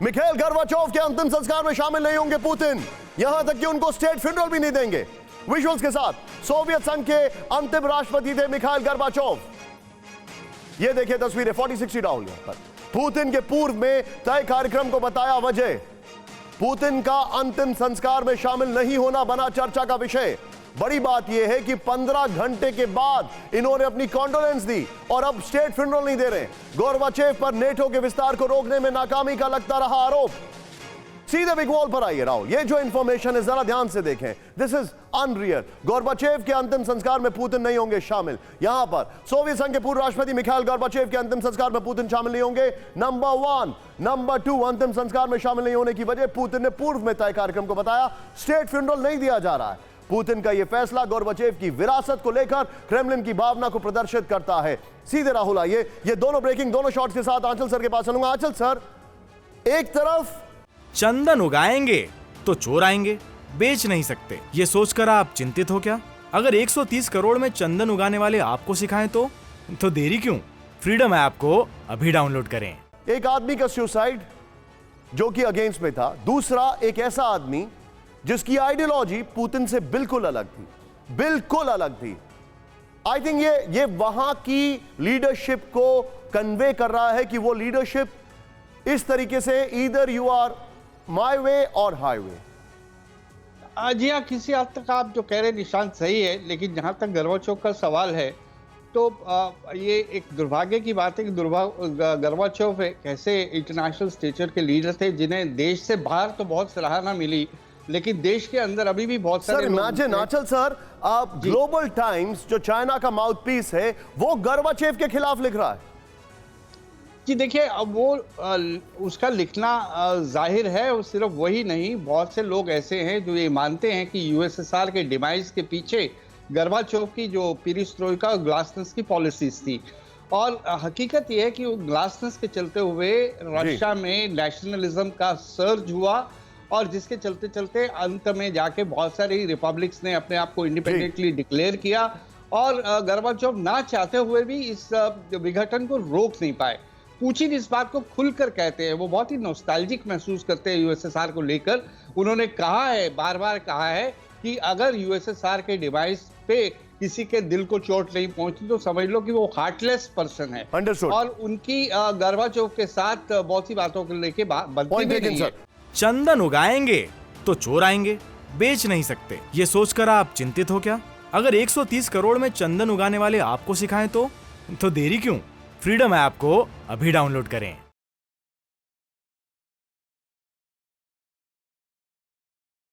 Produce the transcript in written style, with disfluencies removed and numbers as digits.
Mikhail Gorbachev के अंतिम संस्कार में शामिल नहीं होंगे पुतिन, यहां तक कि उनको स्टेट फ्यूनरल भी नहीं देंगे। विजुअल्स के साथ सोवियत संघ के अंतिम राष्ट्रपति थे मिखाइल गोर्बाचोव। ये देखिए तस्वीरें 40-60 राहुल पर। पुतिन के पूर्व में तय कार्यक्रम को बताया वजह। पुतिन का अंतिम संस्कार में शामिल नहीं होना बना चर्चा का विषय। बड़ी बात यह है कि 15 घंटे के बाद इन्होंने अपनी कॉन्डोलेंस दी और अब स्टेट फ्यूनरल नहीं दे रहे। गोर्बाचेव पर नेटो के विस्तार को रोकने में नाकामी का लगता रहा आरोप। सीधे बिग वॉल पर आइए राहुल, ये जो इंफॉर्मेशन है जरा ध्यान से देखें। This is unreal. गोर्बाचेव के अंतिम संस्कार में पुतिन नहीं होंगे शामिल। यहां पर सोवियत संघ के पूर्व राष्ट्रपति मिखाइल गोर्बाचेव के अंतिम संस्कार में पुतिन शामिल नहीं होंगे, नंबर 1। नंबर 2, अंतिम संस्कार में शामिल नहीं होने की वजह पुतिन ने पूर्व में तय कार्यक्रम को बताया स्टेट फ्यूनरल नहीं दिया जा रहा है। पुतिन का यह फैसला गोर्बाचेव की विरासत को लेकर क्रेमलिन की भावना को प्रदर्शित करता है। सीधे राहुल आइए, ये दोनों ब्रेकिंग दोनों शॉट्स के साथ आंचल सर के पास चलूंगा। आंचल सर, एक तरफ चंदन उगाएंगे तो चोर आएंगे, बेच नहीं सकते, ये सोचकर आप चिंतित हो क्या? अगर 130 करोड़ में चंदन उगाने वाले आपको सिखाएं तो देरी क्यों? फ्रीडम ऐप को अभी डाउनलोड करें। एक आदमी का सुसाइड जो कि अगेंस्ट में था, दूसरा एक ऐसा आदमी जिसकी आइडियोलॉजी पुतिन से बिल्कुल अलग थी, बिल्कुल अलग थी। आई थिंक ये वहां की लीडरशिप को कन्वे कर रहा है कि वो लीडरशिप इस तरीके से either you are my way or highway. जी हाँ, किसी हद तक आप जो कह रहे हैं निशांत सही है, लेकिन जहां तक गोर्बाचोव का सवाल है तो ये एक दुर्भाग्य की बात है कि गोर्बाचोव एक ऐसे इंटरनेशनल स्टेचर के लीडर थे जिन्हें देश से बाहर तो बहुत सराहना मिली, लेकिन देश के अंदर अभी भी बहुत सारे इमेजिन आंचल सर, आप ग्लोबल टाइम्स जो चाइना का माउथपीस है वो गोर्बाचेव के खिलाफ लिख रहा है। जी देखिए, अब वो उसका लिखना जाहिर है, और सिर्फ वही नहीं, बहुत से लोग ऐसे हैं जो ये मानते हैं कि यूएसएसआर के डिमाइस के पीछे गोर्बाचोव की जो पेरिस्ट्रोइका और ग्लासनोस्ट की पॉलिसीज थी। और हकीकत यह है कि ग्लासनोस्ट के चलते हुए रशिया में नेशनलिज्म का सर्ज हुआ, और जिसके चलते चलते अंत में जाके बहुत सारी रिपब्लिक्स ने अपने आप को इंडिपेंडेंटली डिक्लेयर किया, और गोर्बाचोव ना चाहते हुए भी इस विघटन को रोक नहीं पाए। पुतिन इस बात को खुलकर कहते हैं, वो बहुत ही नॉस्टैल्जिक महसूस करते हैं यूएसएसआर को लेकर। उन्होंने कहा है, बार बार कहा है कि अगर यूएसएसआर के डिवाइस पे किसी के दिल को चोट नहीं पहुंची तो समझ लो कि वो हार्टलेस पर्सन है। और उनकी गोर्बाचोव के साथ बहुत सी बातों को लेकर बनती भी नहीं है। चंदन उगाएंगे तो चोर आएंगे, बेच नहीं सकते, ये सोचकर आप चिंतित हो क्या? अगर 130 करोड़ में चंदन उगाने वाले आपको सिखाएं तो देरी क्यों? फ्रीडम ऐप को अभी डाउनलोड करें।